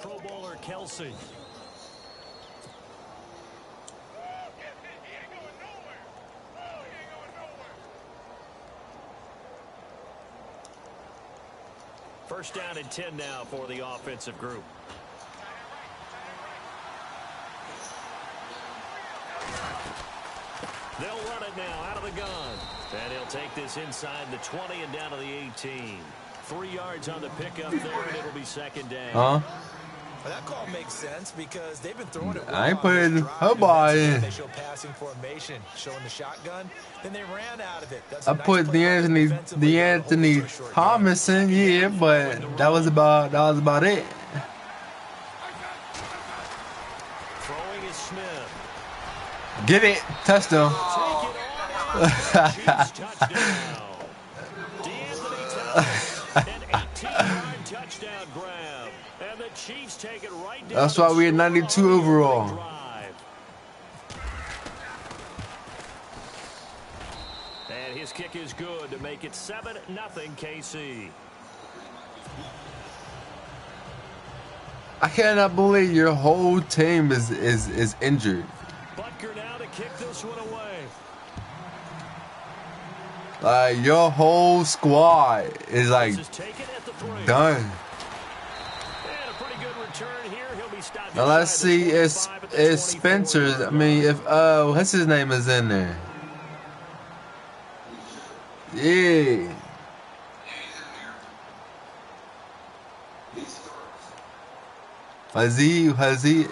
Pro Bowler Kelsey. First down and 10 now for the offensive group. They'll run it now out of the gun. And he'll take this inside the 20 and down to the 18. 3 yards on the pickup there, and it'll be second down. Well, that call makes sense because they've been throwing it well. I ain't putting her body in. They show passing formation, showing the shotgun. Then they ran out of it. I put the Anthony Thomas in, yeah, but that was about it. Throwing is Smith. Get it, touchdown. An 18-yard touchdown grab. And the Chiefs take it right down. That's why we're 92 overall. And his kick is good to make it 7-0 KC. I cannot believe your whole team is injured. Butker now to kick this one away. Like your whole squad is like done. Now let's see if Spencer's. I mean, if what's his name is in there? Yeah. Has he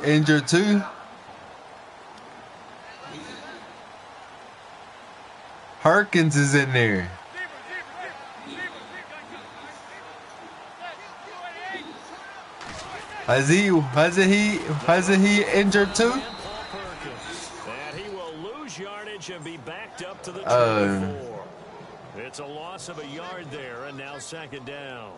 injured too? Harkins is in there. Has he injured too? And he will lose yardage and be backed up to the 24. It's a loss of a yard there, and now second down.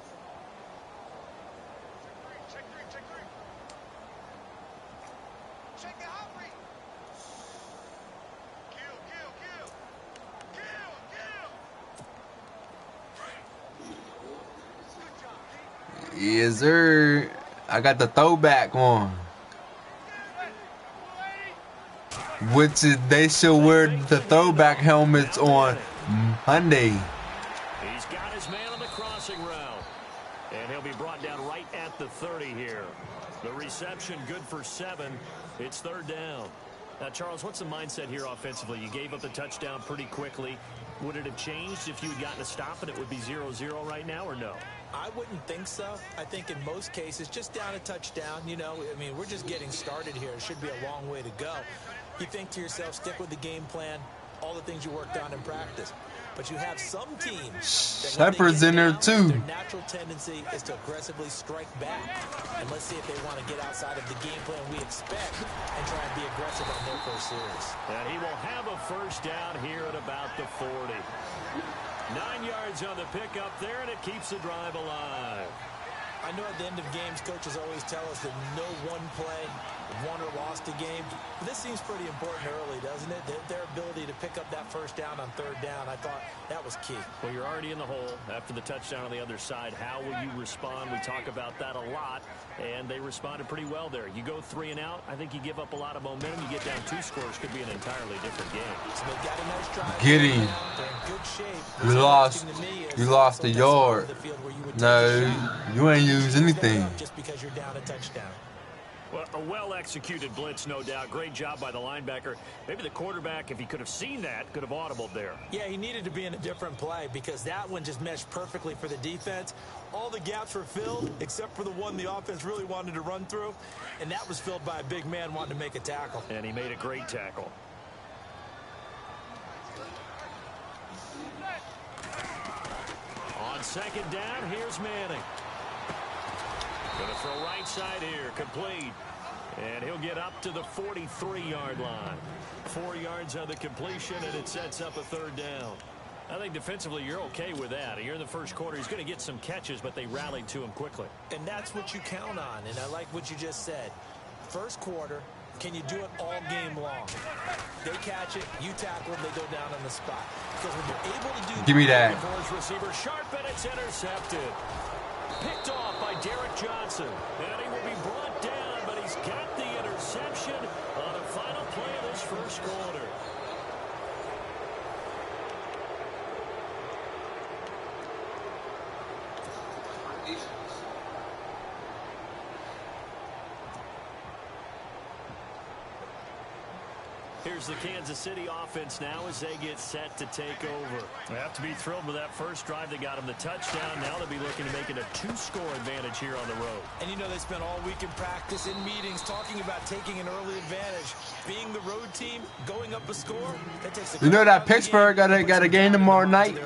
Yes, sir. I got the throwback on. Which is, they should wear the throwback helmets on Monday. He's got his man on the crossing route. And he'll be brought down right at the 30 here. The reception good for 7. It's third down. Now, Charles, what's the mindset here offensively? You gave up the touchdown pretty quickly. Would it have changed if you had gotten a stop and it would be 0-0 right now, or no? I wouldn't think so. I think in most cases, just down a touchdown, you know, I mean, we're just getting started here. It should be a long way to go. You think to yourself, stick with the game plan, all the things you worked on in practice. But you have some teams that Shepard's in there too. Their natural tendency is to aggressively strike back. And let's see if they want to get outside of the game plan we expect and try and be aggressive on their first series. And he will have a first down here at about the 40. 9 yards on the pickup there, and it keeps the drive alive. I know at the end of games, coaches always tell us that no one play won or lost a game. But this seems pretty important early, doesn't it? Their ability to pick up that first down on third down, I thought that was key. Well, you're already in the hole after the touchdown on the other side. How will you respond? We talk about that a lot, and they responded pretty well there. You go 3 and out, I think you give up a lot of momentum. You get down 2 scores, could be an entirely different game. So they got a nice drive. Get him. They're in good shape. You lost a yard. No, you ain't used anything. Just because you're down a touchdown. Well, a well-executed blitz, no doubt. Great job by the linebacker. Maybe the quarterback, if he could have seen that, could have audibled there. Yeah, he needed to be in a different play because that one just meshed perfectly for the defense. All the gaps were filled except for the one the offense really wanted to run through, and that was filled by a big man wanting to make a tackle. And he made a great tackle. On second down, here's Manning. Going to throw right side here, complete. And he'll get up to the 43-yard line. 4 yards on the completion, and it sets up a third down. I think defensively you're okay with that. Here in the first quarter, he's going to get some catches, but they rallied to him quickly. And that's what you count on, and I like what you just said. First quarter, can you do it all game long? They catch it, you tackle them, they go down on the spot. Because when you're able to do Give me that. Receiver sharp, and it's intercepted. Picked off by Derek Johnson. And he will be brought down, but he's got the interception on the final play of this first quarter. Here's the Kansas City offense now as they get set to take over. They have to be thrilled with that first drive that got them the touchdown. Now they'll be looking to make it a 2-score advantage here on the road. And you know they spent all week in practice, in meetings, talking about taking an early advantage. Being the road team, going up a score, that takes a that Pittsburgh got a game tomorrow night?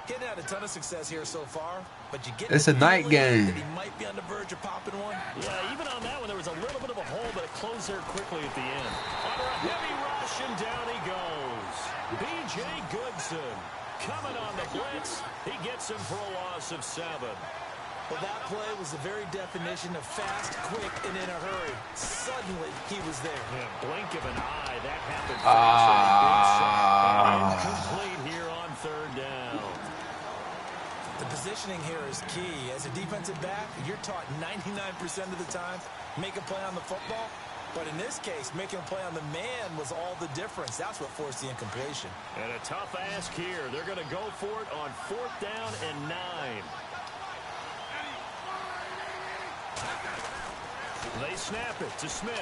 Getting had a ton of success here so far, but you get it's a night game. That he might be on the verge of popping one. Yeah, even on that one, there was a little bit of a hole, but it closed there quickly at the end. Under a heavy rush, and down he goes. B.J. Goodson coming on the blitz. He gets him for a loss of 7. Well, that play was the very definition of fast, quick, and in a hurry. Suddenly, he was there. Yeah, blink of an eye. That happened fast. Incomplete here on 3rd down. The positioning here is key. As a defensive back, you're taught 99% of the time, make a play on the football. But in this case, making a play on the man was all the difference. That's what forced the incompletion. And a tough ask here. They're going to go for it on 4th down and 9. They snap it to Smith.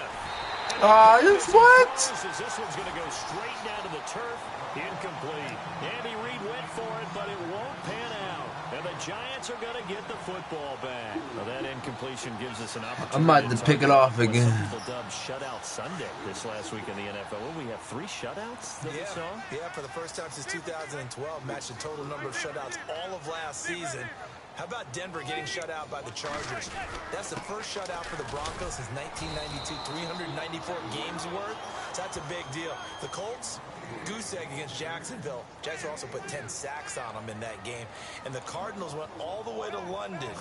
It's what? This one's going to go straight down to the turf. Incomplete. Andy Reid went for it, but it won't pan out. And the Giants are going to get the football back. Well, that incompletion gives us an opportunity. I'm about to pick it off again. Some people dubbed Shutout Sunday this last week in the NFL. Well, we have 3 shutouts that we saw. Yeah, for the first time since 2012, matched the total number of shutouts all of last season. How about Denver getting shut out by the Chargers? That's the first shutout for the Broncos since 1992, 394 games worth. So that's a big deal. The Colts, goose egg against Jacksonville. Jacksonville also put 10 sacks on them in that game. And the Cardinals went all the way to London,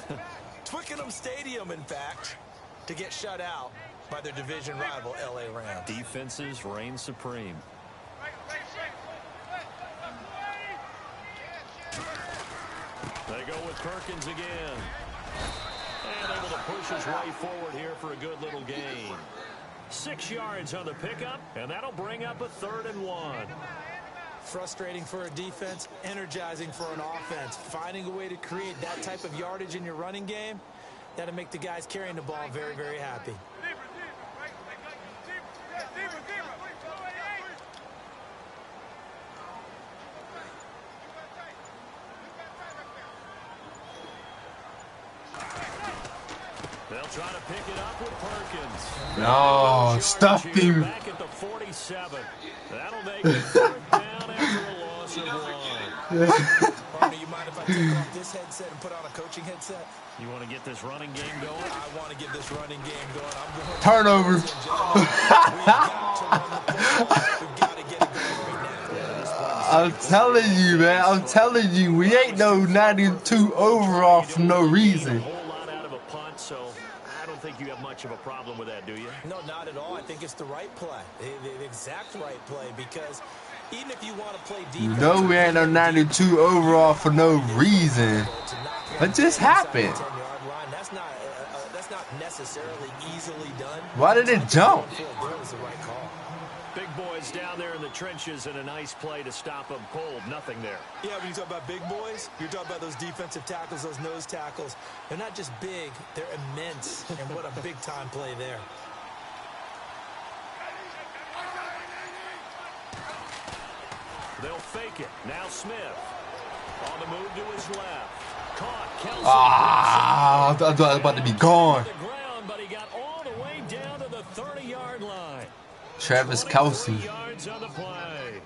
Twickenham Stadium, in fact, to get shut out by their division rival, L.A. Rams. Defenses reign supreme. They go with Perkins again. And able to push his way forward here for a good little gain. 6 yards on the pickup, and that'll bring up a 3rd and 1. Frustrating for a defense, energizing for an offense. Finding a way to create that type of yardage in your running game, that'll make the guys carrying the ball very, very happy. They'll try to pick it up with Perkins. No, stuff him. Back at the 47. That'll make it 3rd down after a loss of 1. Partner, you mind if I take off this headset and put on a coaching headset? You want to get this running game going? I want to get this running game going. I'm going. Turnover. We've got to get it going right now. I'm telling you, man. I'm telling you, we ain't no 92 overall for no reason. So I don't think you have much of a problem with that, do you? No, not at all. I think it's the right play, the exact right play, because even if you want to play defense, you know we ain't no 92 overall for no reason. What just happened? That's not necessarily easily done. Why did it jump? That was the right call. Big boys down there in the trenches, and a nice play to stop them cold. Nothing there. Yeah, when you talk about big boys, you're talking about those defensive tackles, those nose tackles. They're not just big, they're immense. And what a big-time play there. They'll fake it. Now Smith. On the move to his left. Caught. Kelsey. I thought I was about to be gone. But he got all the way down to the 30-yard line. Travis Kelsey. Yards on the play.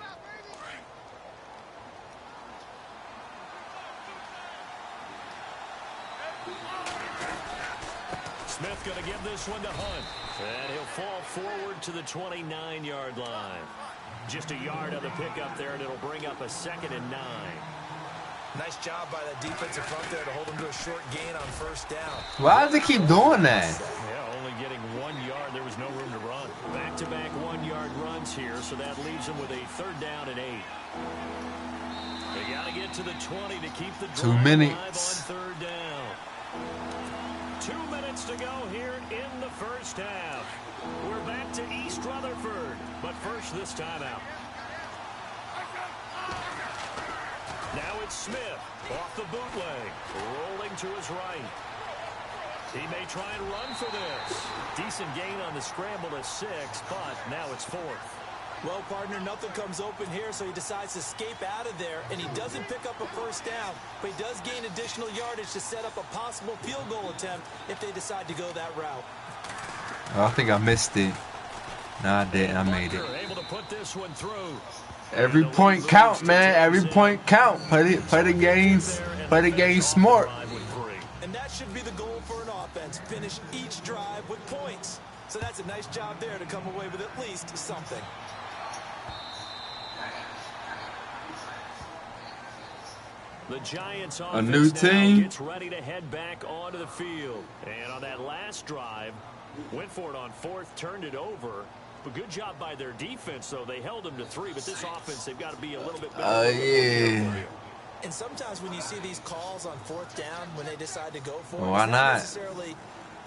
Smith going to give this one to Hunt. And he'll fall forward to the 29-yard line. Just a yard on the pickup there, and it'll bring up a 2nd and 9. Nice job by that defensive front there to hold him to a short gain on 1st down. Why does he keep doing that? Yeah, only getting 1 yard. There was no room to run. Back-to-back 1-yard runs here, so that leaves them with a 3rd down and 8. They got to get to the 20 to keep the drive 2 minutes. alive on 3rd down. minutes to go here in the first half. We're back to East Rutherford, but first this timeout. Now it's Smith off the bootleg, rolling to his right. He may try and run for this. Decent gain on the scramble to 6, but now it's 4th. Well, partner, nothing comes open here, so he decides to escape out of there, and he doesn't pick up a first down, but he does gain additional yardage to set up a possible field goal attempt if they decide to go that route. Oh, I think I missed it. No, I didn't. I made it. Able to put this one through. Every point count, man. Every point count. Play the game smart. And that should be the goal for an offense. Finish each drive with points. So that's a nice job there to come away with at least something. The Giants a new team gets ready to head back onto the field. And on that last drive, went for it on 4th, turned it over. But good job by their defense, though. They held them to 3, but this offense, they've got to be a little bit better. Yeah. And sometimes when you see these calls on 4th down, when they decide to go for it, why it's not necessarily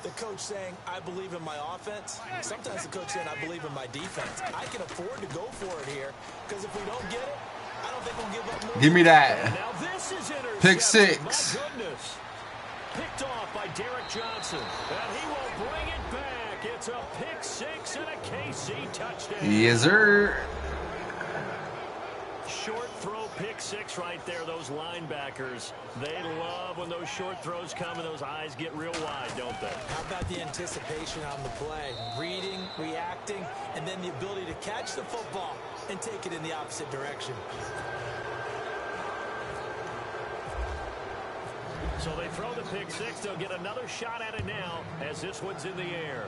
the coach saying, I believe in my offense. Sometimes the coach saying, I believe in my defense. I can afford to go for it here, because if we don't get it, I don't think we'll give up more. Give me that. Now this is Pick 6. My goodness. Picked off by Derek Johnson. And he will bring it back. It's a pick 6 and a KC touchdown. Yes, sir. Short throw pick 6 right there. Those linebackers, they love when those short throws come and those eyes get real wide, don't they? How about the anticipation on the play? Reading, reacting, and then the ability to catch the football and take it in the opposite direction. So they throw the pick 6. They'll get another shot at it now as this one's in the air.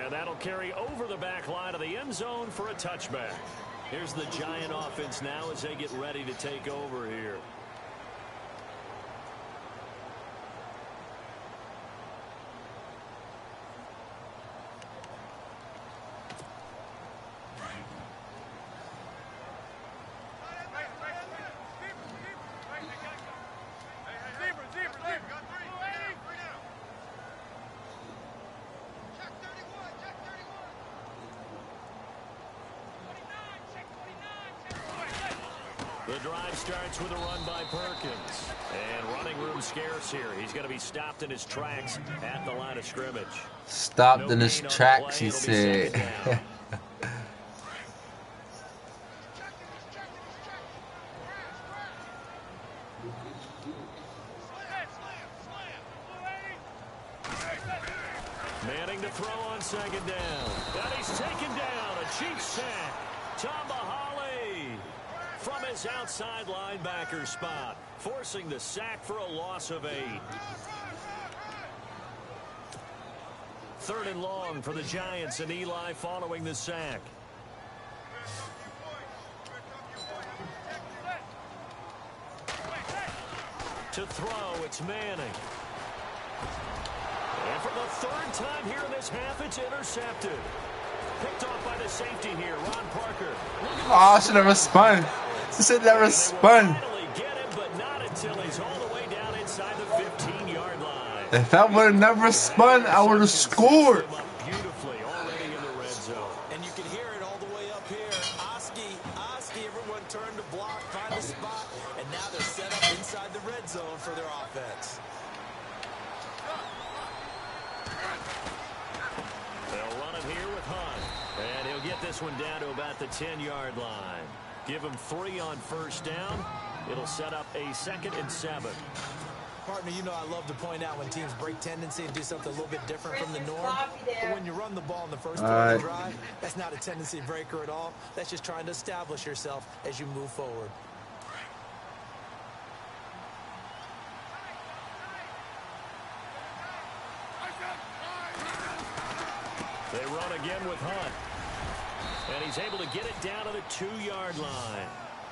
And that'll carry over the back line of the end zone for a touchback. Here's the Giant offense now as they get ready to take over here. The drive starts with a run by Perkins. And running room scarce here. He's going to be stopped in his tracks at the line of scrimmage. Stopped in his tracks, he said. Manning to throw on 2nd down. And he's taken down. A cheap sack. Tambahali from his outside linebacker spot, forcing the sack for a loss of 8. 3rd and long for the Giants, and Eli following the sack. To throw, it's Manning. And for the 3rd time here in this half, it's intercepted. Picked off by the safety here, Ron Parker. Oh, I should never spun. He said never spun. Get him, but not until he's all the way down inside the 15-yard line. If I would have never spun, I would have scored. Beautifully already in the red zone. And you can hear it all the way up here. Oski, everyone turned to block, find a spot, and now they're set up inside the red zone for their offense. They'll run it here with Hunt. And he'll get this one down to about the 10-yard line. Give him 3 on 1st down. It'll set up a 2nd and 7. Partner, you know I love to point out when teams break tendency and do something a little bit different from the norm. But when you run the ball in the first part of the drive, that's not a tendency breaker at all. That's just trying to establish yourself as you move forward. They run again with Hunt. And he's able to get it down to the 2-yard line.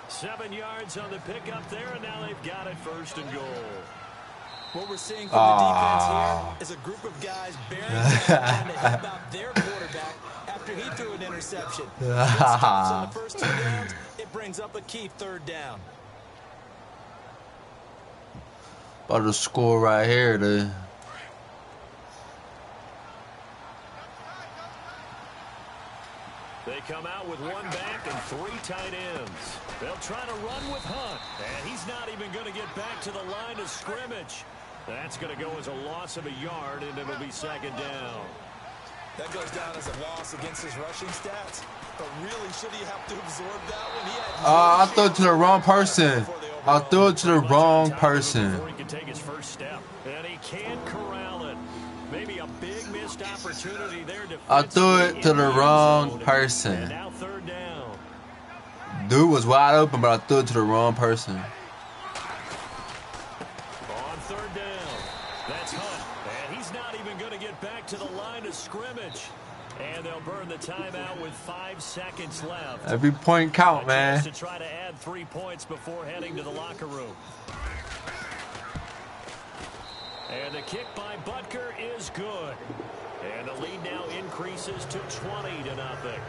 7 yards on the pickup there, and now they've got it 1st and goal. What we're seeing from the defense here is a group of guys bearing down trying to help out their quarterback after he threw an interception. On the first 2 downs, it brings up a key 3rd down. About to score right here, dude. They come out with one back and 3 tight ends. They'll try to run with Hunt. And he's not even going to get back to the line of scrimmage. That's going to go as a loss of a yard, and it'll be 2nd down. That goes down as a loss against his rushing stats. But really, should he have to absorb that one? He had I threw it to the wrong person. I threw it to the wrong person. Before he can take his first step. And he can't corral it. Maybe a big missed opportunity there. I threw it to the wrong person. And now 3rd down. Dude was wide open, but I threw it to the wrong person. On 3rd down, that's Hunt. And he's not even going to get back to the line of scrimmage. And they'll burn the timeout with 5 seconds left. Every point count, man. To try to add 3 points before heading to the locker room. And the kick by Butker is good. And the lead now increases to 20-0.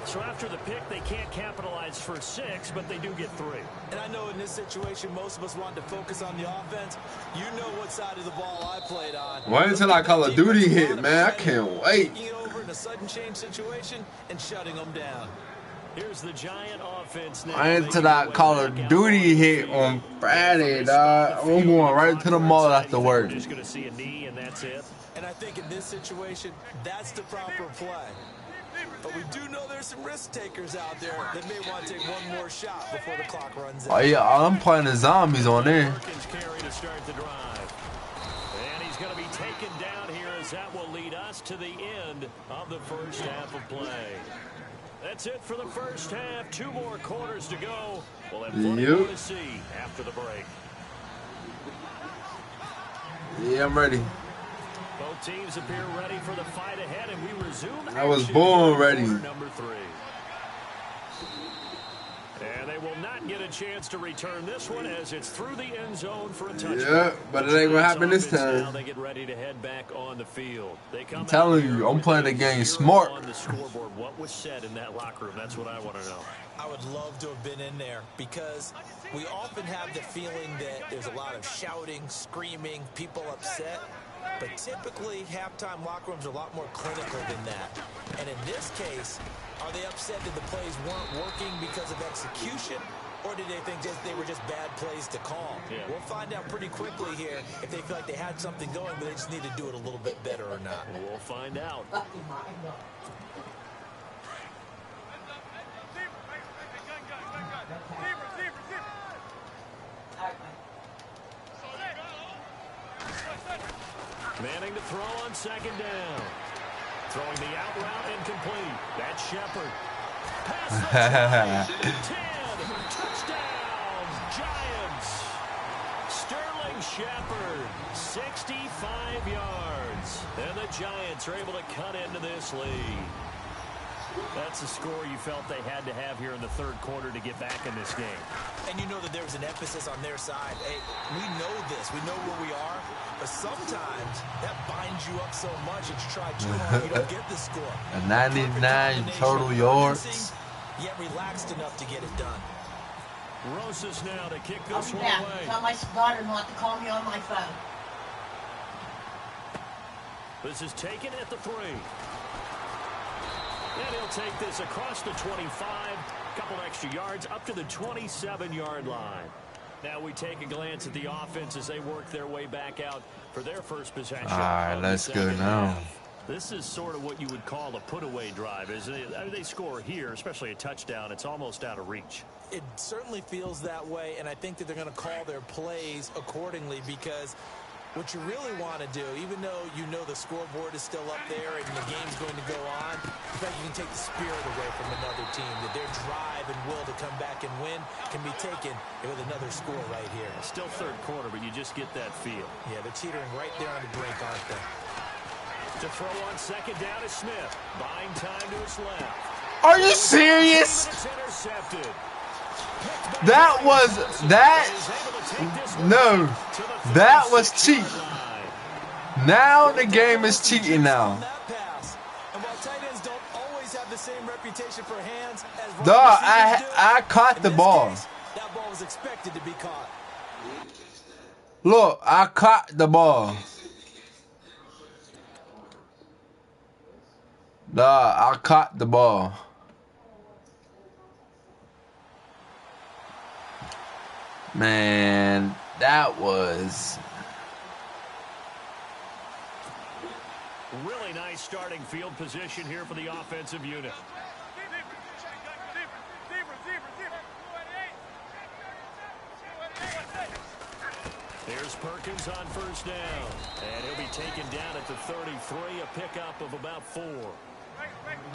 So after the pick, they can't capitalize for 6, but they do get 3. And I know in this situation, most of us want to focus on the offense. You know what side of the ball I played on. Wait until I Call of Duty hit, man. I can't wait. Taking it over in a sudden change situation and shutting them down. Here's the Giant offense now. Wait until that Call of Duty hit on Friday, dog. I'm going right to the mall after work. Just going to see a knee, and that's it. And I think in this situation, that's the proper play. But we do know there's some risk takers out there that may want to take one more shot before the clock runs out. Oh yeah, I'm playing the zombies on there. Carry to start the drive. And he's going to be taken down here as that will lead us to the end of the first half of play. That's it for the first half. 2 more quarters to go. We'll have plenty more to see after the break. Yeah, I'm ready. Both teams appear ready for the fight ahead, and we resume. I was born ready. Number 3. And they will not get a chance to return this one as it's through the end zone for a touchdown. Yeah, but it ain't gonna happen this time. Now they get ready to head back on the field. They come I'm telling you, I'm playing the game smart. On the scoreboard, what was said in that locker room? That's what I want to know. I would love to have been in there because we often have the feeling that there's a lot of shouting, screaming, people upset. But typically, halftime locker rooms are a lot more clinical than that. And in this case, are they upset that the plays weren't working because of execution? Or did they think they were just bad plays to call? Yeah. We'll find out pretty quickly here if they feel like they had something going, but they just need to do it a little bit better or not. We'll find out. Manning to throw on 2nd down. Throwing the out route incomplete. That's Shepard. Pass the 10. Touchdown, Giants. Sterling Shepard, 65 yards. And the Giants are able to cut into this lead. That's a score you felt they had to have here in the 3rd quarter to get back in this game. And you know that there was an emphasis on their side. Hey, we know this. We know where we are. But sometimes that binds you up so much that you try too hard, you don't get the score. A 99 total yards. Yet relaxed enough to get it done. Rosas now to kick this one away. Tell my daughter not to call me on my phone. This is taken at the 3. And he'll take this across the 25, couple extra yards, up to the 27-yard line. Now we take a glance at the offense as they work their way back out for their first possession. All right, let's go now. This is sort of what you would call a put-away drive, isn't it? I mean, they score here, especially a touchdown. It's almost out of reach. It certainly feels that way, and I think that they're going to call their plays accordingly because what you really want to do, even though you know the scoreboard is still up there and the game's going to go on, in fact, you can take the spirit away from another team, that their drive and will to come back and win can be taken with another score right here. Still 3rd quarter, but you just get that feel. Yeah, they're teetering right there on the brink, aren't they? To throw on 2nd down is Smith. Buying time to his left. Are you serious? No, that was cheat. Now the game is cheating now. Dog, I caught the ball. That ball was expected to be caught. Look, I caught the ball. Nah, I caught the ball. Man, that was... Really nice starting field position here for the offensive unit. Here's Perkins on first down. And he'll be taken down at the 33, a pickup of about 4.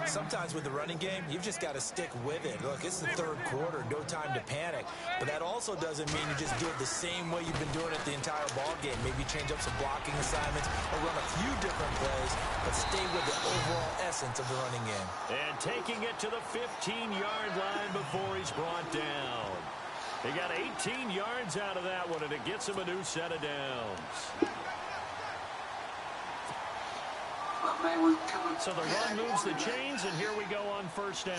Sometimes with the running game, you've just got to stick with it. Look, it's the third quarter, no time to panic. But that also doesn't mean you just do it the same way you've been doing it the entire ball game. Maybe change up some blocking assignments or run a few different plays, but stay with the overall essence of the running game. And taking it to the 15-yard line before he's brought down. He got 18 yards out of that one, and it gets him a new set of downs. So the run moves the chains, and here we go on first down.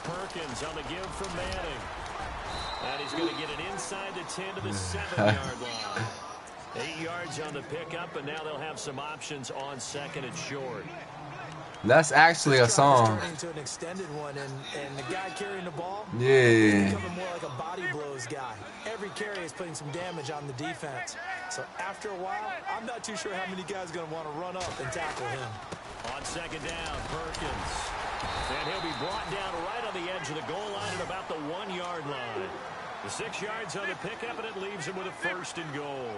Perkins on the give from Madden. And he's going to get it inside the 10 to the 7-yard line. 8 yards on the pickup, and now they'll have some options on second and short. That's actually a song. Into an extended one, and the guy carrying the ball, Yeah. he's becoming more like a body blows guy. Every carry is putting some damage on the defense. So after a while, I'm not too sure how many guys are going to want to run up and tackle him. On second down, Perkins. And he'll be brought down right on the edge of the goal line at about the 1-yard line. The 6 yards on the pickup, and it leaves him with a first and goal.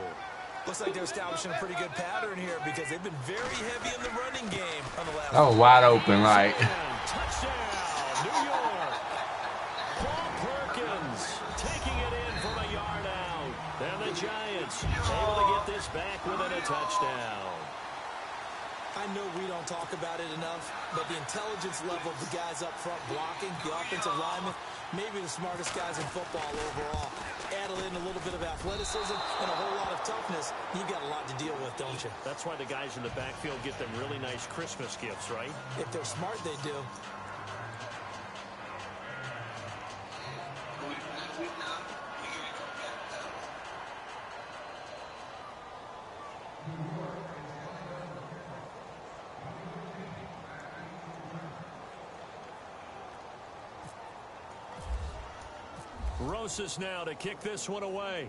Looks like they're establishing a pretty good pattern here because they've been very heavy in the running game on the last. That was wide open, like. Touchdown, New York. Paul Perkins taking it in from a yard out. And the Giants able to get this back within a touchdown. I know we don't talk about it enough, but the intelligence level of the guys up front blocking, the offensive linemen, maybe the smartest guys in football overall. Add in a little bit of athleticism and a whole lot of toughness, you've got a lot to deal with, don't you? That's why the guys in the backfield get them really nice Christmas gifts, right? If they're smart, they do. Rosas now to kick this one away.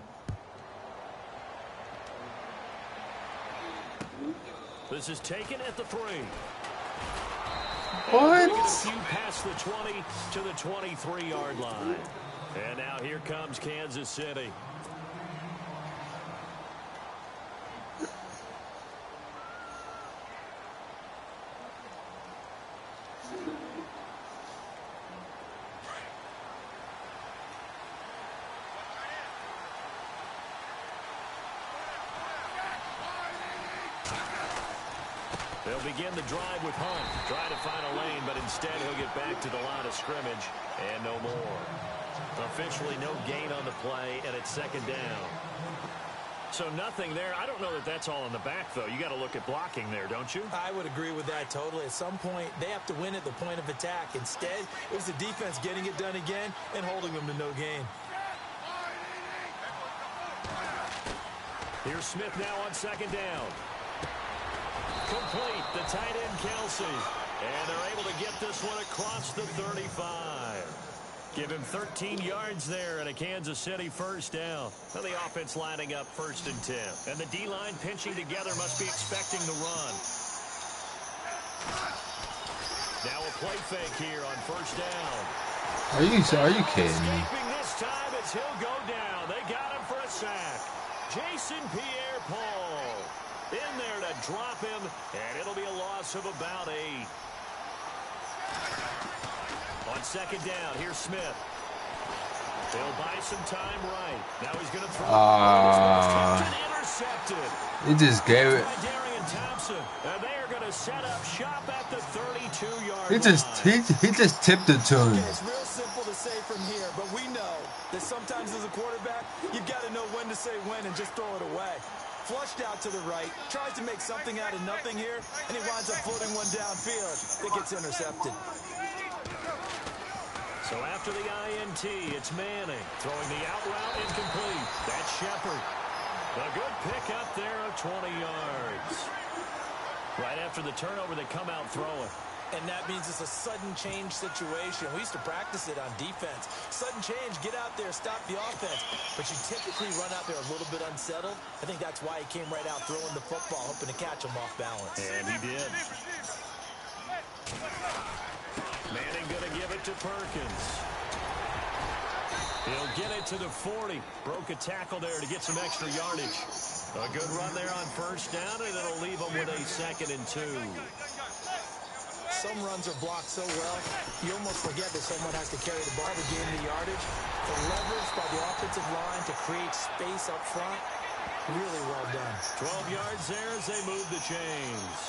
This is taken at the 3. What? A few past the 20 to the 23-yard line. And now here comes Kansas City. They'll begin the drive with Hunt. Trying to find a lane, but instead he'll get back to the line of scrimmage and no more. Officially no gain on the play, and it's second down. So nothing there. I don't know that that's all in the back, though. You got to look at blocking there, don't you? I would agree with that totally. At some point, they have to win at the point of attack. Instead, it was the defense getting it done again and holding them to no gain. Here's Smith now on second down. Complete, the tight end Kelsey. And they're able to get this one across the 35. Give him 13 yards there and a Kansas City first down. Now the offense lining up first and 10. And the D-line pinching together must be expecting the run. Now a play fake here on first down. Are you kidding me? Escaping this time as he'll go down. They got him for a sack. Jason Pierre-Paul in there to drop him, and it'll be a loss of about 8. On second down, here's Smith. They'll buy some time right. Now he's going to throw intercepted. He just gave it. And they are going to set up shop at the 32-yard He just tipped it to him. It's real simple to say from here, but we know that sometimes as a quarterback, you've got to know when to say when and just throw it away. Flushed out to the right, tries to make something out of nothing here, and he winds up floating one downfield that gets intercepted. So after the INT, it's Manning. Throwing the out route incomplete. That's Shepard. A good pick up there of 20 yards. Right after the turnover, they come out throwing. And that means it's a sudden change situation. We used to practice it on defense. Sudden change, get out there, stop the offense. But you typically run out there a little bit unsettled. I think that's why he came right out throwing the football, hoping to catch him off balance. And he did. Manning going to give it to Perkins. He'll get it to the 40. Broke a tackle there to get some extra yardage. A good run there on first down, and it'll leave him with a 2nd and 2. Some runs are blocked so well, you almost forget that someone has to carry the ball to gain the yardage. The leverage by the offensive line to create space up front, really well done. 12 yards there as they move the chains.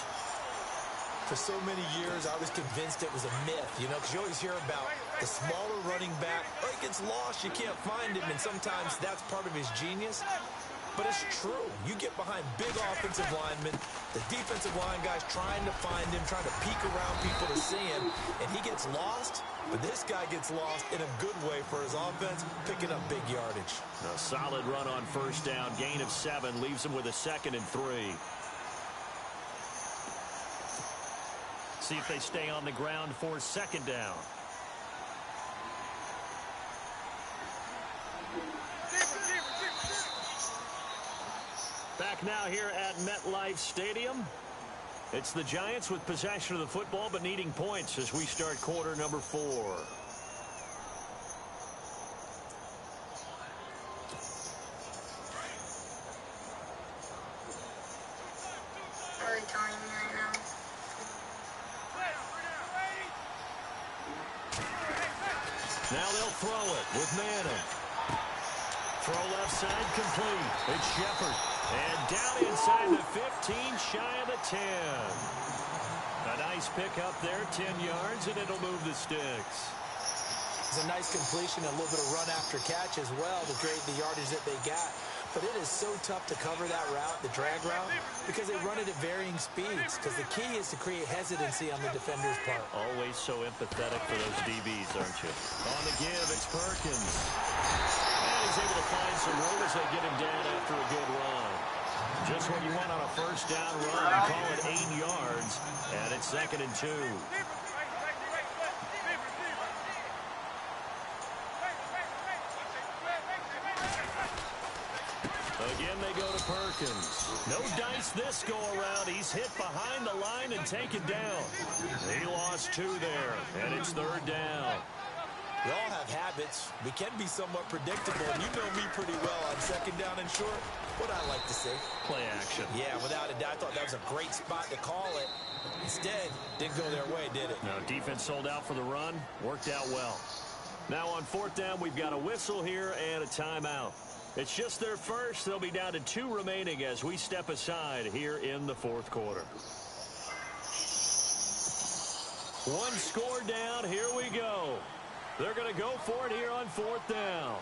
For so many years, I was convinced it was a myth, you know, because you always hear about the smaller running back. Oh, he gets lost, you can't find him, and sometimes that's part of his genius. But it's true. You get behind big offensive linemen, the defensive line guys trying to find him, trying to peek around people to see him, and he gets lost. But this guy gets lost in a good way for his offense, picking up big yardage. A solid run on first down. Gain of 7 leaves him with a 2nd and 3. See if they stay on the ground for 2nd down. Back now here at MetLife Stadium. It's the Giants with possession of the football but needing points as we start quarter number 4. Really telling me right now. Now they'll throw it with Manning. Throw left side complete. It's Shepard. And down inside the 15, shy of the 10. A nice pick up there, 10 yards, and it'll move the sticks. It's a nice completion, a little bit of run after catch as well to create the yardage that they got. But it is so tough to cover that route, the drag route, because they run it at varying speeds. Because the key is to create hesitancy on the defender's part. Always so empathetic for those DBs, aren't you? On the give, it's Perkins. And he's able to find some room as they get him down after a good run. Just what you want on a first down run. You call it 8 yards, and it's 2nd and 2. Again, they go to Perkins. No dice this go-around. He's hit behind the line and taken down. He lost 2 there, and it's 3rd down. We all have habits. We can be somewhat predictable, and you know me pretty well on 2nd down and short. What I like to see. Play action. Yeah, without a doubt, I thought that was a great spot to call it. Instead, didn't go their way, did it? No, defense sold out for the run. Worked out well. Now on 4th down, we've got a whistle here and a timeout. It's just their first. They'll be down to 2 remaining as we step aside here in the 4th quarter. 1 score down. Here we go. They're going to go for it here on 4th down.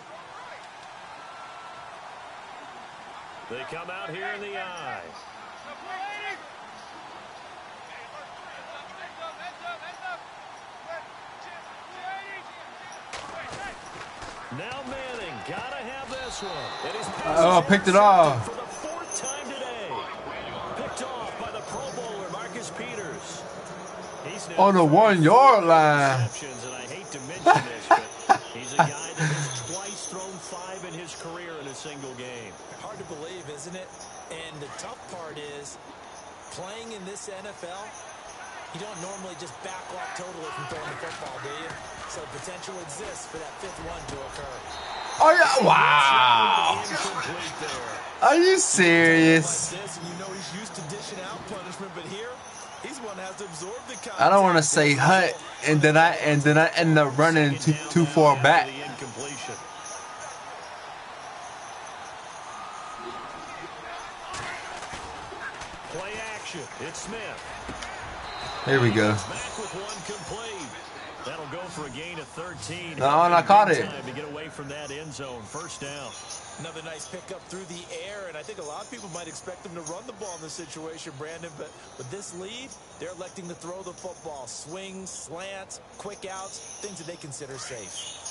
They come out here in the I. Now Manning, gotta have this one. And his Oh, picked it off. For the 4th time today. Picked off by the Pro Bowler, Marcus Peters. He's now On the 1 yard line. and I hate to mention this, but he's a guy that has twice thrown 5 in his career in a single game. Hard to believe, isn't it? And the tough part is, playing in this NFL, you don't normally just back off totally from throwing the football, do you? So potential exists for that 5th one to occur. Oh, yeah. Wow. Incomplete there. Are you serious? Like this, and you know he's used to dishing out punishment, but here, he's one that has to absorb the contact. I don't want to say hut, and then I end up running too far back. Play action. It's Smith. Here we go. Back with 1 complete. That'll go for a gain of 13. No, and I caught it. Time to get away from that end zone. First down. Another nice pickup through the air, and I think a lot of people might expect them to run the ball in this situation, Brandon, but with this lead, they're electing to throw the football. Swings, slants, quick outs, things that they consider safe.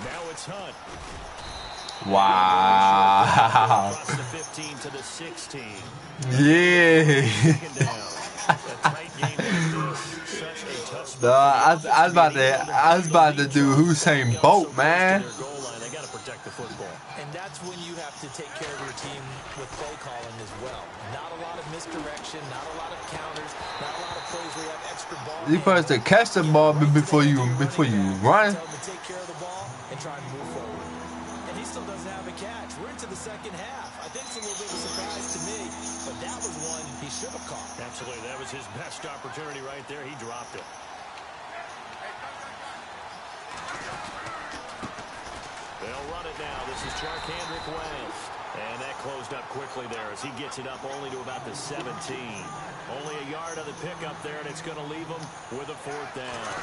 Now it's Hunt. Wow. Across the 15 to the 16. Yeah. I was about to do Usain Bolt, man. They got to protect the football. And that's when you have to take care of your team with play calling as well. Not a lot of misdirection, not a lot of counters, not a lot of plays where you have extra ball. You first to catch the ball before you run. Tell him to take care of the ball and try and move forward. And he still doesn't have a catch. We're into the second half. I think it's a little bit of a surprise to me, but that was one he should have caught. Absolutely. That was his best opportunity right there. He dropped it. They'll run it now. This is Charkandrick West. And that closed up quickly there as he gets it up only to about the 17. Only a yard on the pickup there, and it's going to leave him with a 4th down.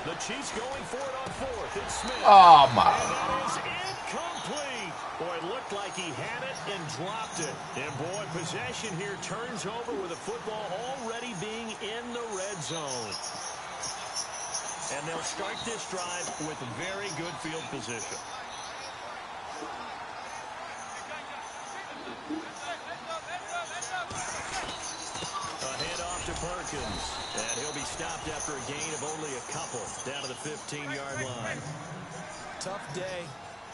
The Chiefs going for it on 4th. It's Smith. Oh, my. And that is incomplete. Boy, it looked like he had it and dropped it. And, boy, possession here turns over with the football already being in the red zone. And they'll start this drive with very good field position. A handoff to Perkins. And he'll be stopped after a gain of only a couple down to the 15-yard line. Tough day.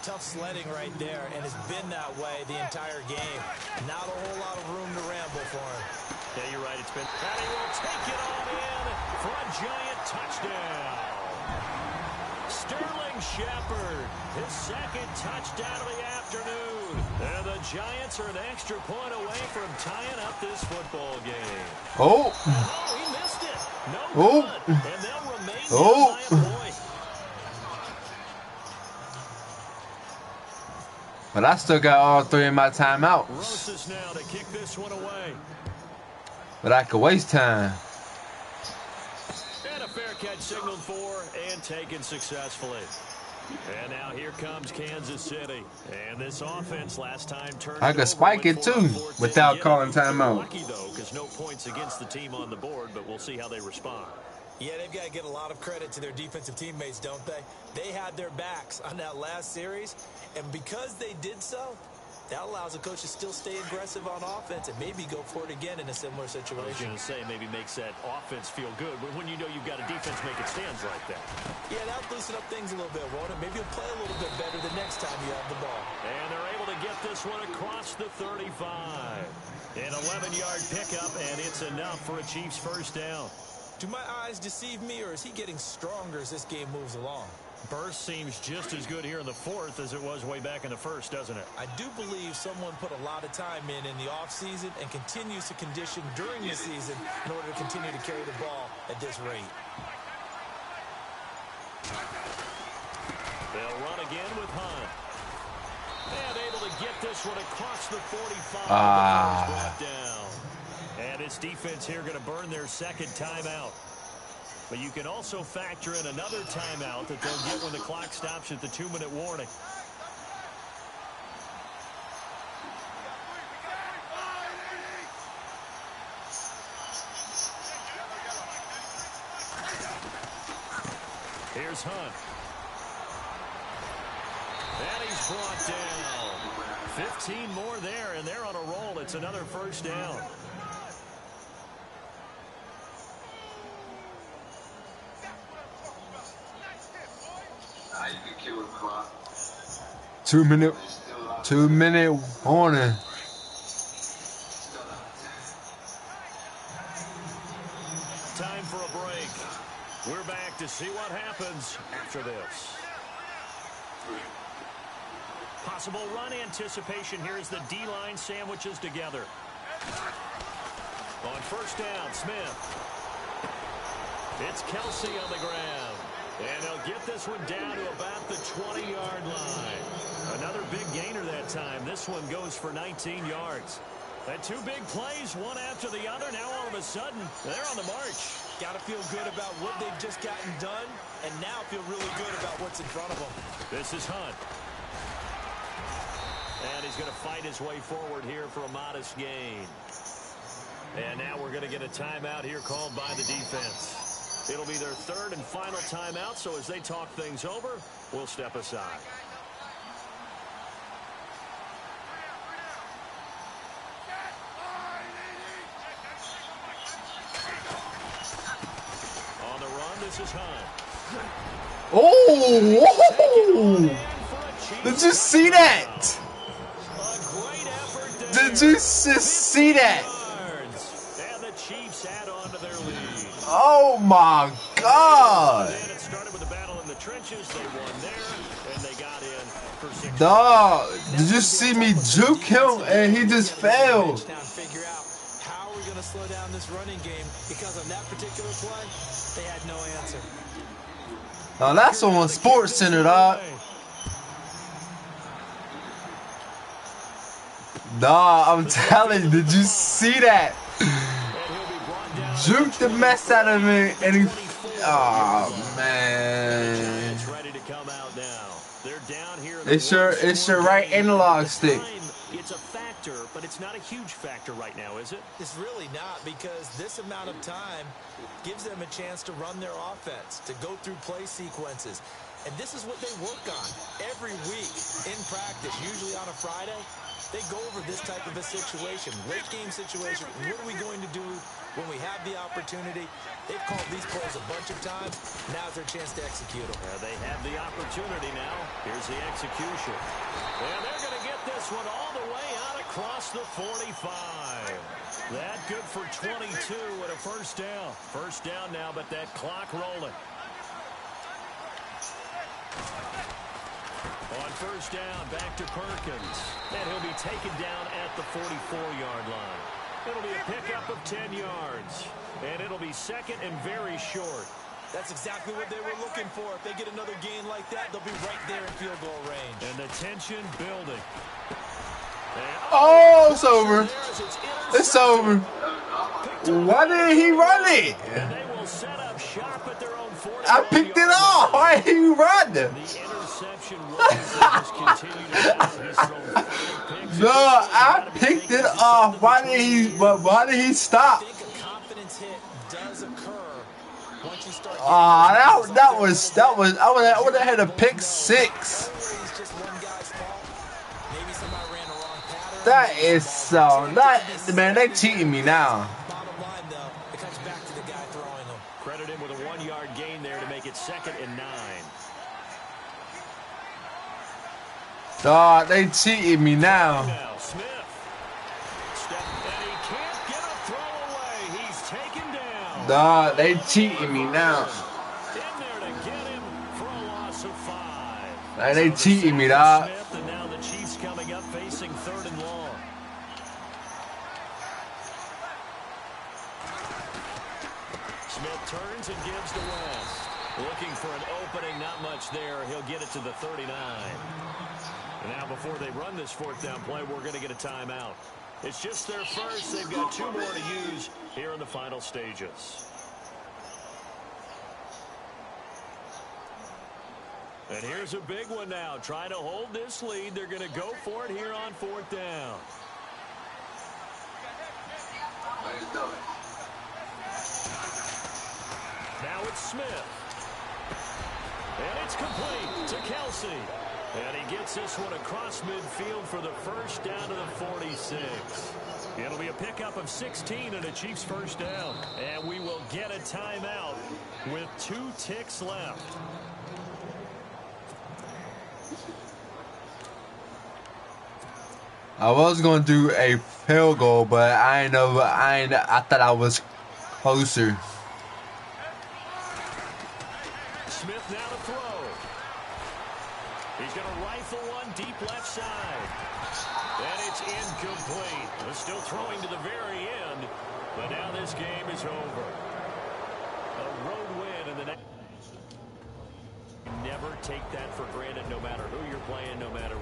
Tough sledding right there, and it's been that way the entire game. Not a whole lot of room to ramble for him. Yeah, you're right. It's been. And he will take it on in for a giant touchdown. Sterling Shepard, his 2nd touchdown of the afternoon. And the Giants are an extra point away from tying up this football game. Oh. Oh, he missed it. No good. And they'll remain down by a point. But I still got all 3 in my timeouts. Rosas now to kick this one away. But I could waste time. And a fair catch signaled for and taken successfully. And now here comes Kansas City. And this offense last time turned I could spike it too without calling timeout. Lucky though, because no points against the team on the board, but we'll see how they respond. Yeah, they've got to get a lot of credit to their defensive teammates, don't they? They had their backs on that last series, and because they did so, that allows a coach to still stay aggressive on offense and maybe go for it again in a similar situation. I was going to say maybe makes that offense feel good, but when you know you've got a defense making stands like that. Yeah, that'll loosen up things a little bit, won't it? Maybe you'll play a little bit better the next time you have the ball. And they're able to get this one across the 35. An 11-yard pickup, and it's enough for a Chiefs 1st down. Do my eyes deceive me, or is he getting stronger as this game moves along? Burst seems just as good here in the 4th as it was way back in the 1st, doesn't it? I do believe someone put a lot of time in the offseason and continues to condition during the season in order to continue to carry the ball at this rate. They'll run again with Hunt. And able to get this one across the 45. Down. And this defense here going to burn their 2nd timeout. But you can also factor in another timeout that they'll get when the clock stops at the 2-minute warning. Here's Hunt. And he's brought down. 15 more there, and they're on a roll. It's another 1st down. Two minute warning. Time for a break. We're back to see what happens after this. Possible run anticipation here as the D-line sandwiches together. On 1st down, Smith. It's Kelsey on the ground. And they'll get this one down to about the 20-yard line. Another big gainer that time. This one goes for 19 yards. And two big plays, one after the other. Now all of a sudden, they're on the march. Got to feel good about what they've just gotten done, and now feel really good about what's in front of them. This is Hunt. And he's going to fight his way forward here for a modest gain. And now we're going to get a timeout here called by the defense. It'll be their third and final timeout, so as they talk things over, we'll step aside. On the run, this is Hunt. Oh! Did you see that? Did you just see that? And the Chiefs add on to their lead. Oh my God! And it started with a battle in the trenches. They won there, and they got in for 6. Dog, did you see me juke him and he just failed? Figure out how we're going to slow down this running game, because on that particular play, they had no answer. Now that's on Sports Center, dog. Nah, I'm telling you, did you see that? Juke the mess out of me, and he. Oh man. It's your right analog stick. It's a factor, but it's not a huge factor right now, is it? It's really not, because this amount of time gives them a chance to run their offense, to go through play sequences. And this is what they work on every week in practice, usually on a Friday. They go over this type of a situation, late game situation. What are we going to do when we have the opportunity? They've called these plays a bunch of times. Now's their chance to execute them. They have the opportunity now. Here's the execution. And they're going to get this one all the way out across the 45. That good for 22 and a first down. First down now, but that clock rolling. On first down, back to Perkins. And he'll be taken down at the 44-yard line. It'll be a pickup of 10 yards. And it'll be second and very short. That's exactly what they were looking for. If they get another gain like that, they'll be right there in field goal range. And the tension building. Oh, it's over. It's over. Why didn't he run it? And they will set up shop at their own 40. I picked it off. Why did he run? The interception was just continued to No, I picked it off. Why did he stop? I think a confidence hit does occur once you start. That was I would have had a pick 6. That is so. Man, they cheating me now. Bottom line, though, it comes back to the guy throwing them. Credit him with a 1-yard gain there to make it second and 9. Dog, they cheating me now. Now Smith. And he can't get a throw away. He's taken down. Dog, they cheating me now. In there to get him for a loss of 5. Man, they cheating me, dog. Smith, and now the Chiefs coming up facing third and long. Smith turns and gives to West. Looking for an opening, not much there. He'll get it to the 39. And now before they run this fourth down play, we're going to get a timeout. It's just their first. They've got 2 more to use here in the final stages. And here's a big one now. Trying to hold this lead. They're going to go for it here on fourth down. Now it's Smith. And it's complete to Kelsey. And he gets this one across midfield for the first down to the 46. It'll be a pickup of 16 and a Chiefs first down. And we will get a timeout with 2 ticks left. I was gonna do a field goal, but I thought I was closer. Smith now to throw. He's going to rifle one deep left side. And it's incomplete. They're still throwing to the very end. But now this game is over. A road win in the next. Never take that for granted, no matter who you're playing, no matter.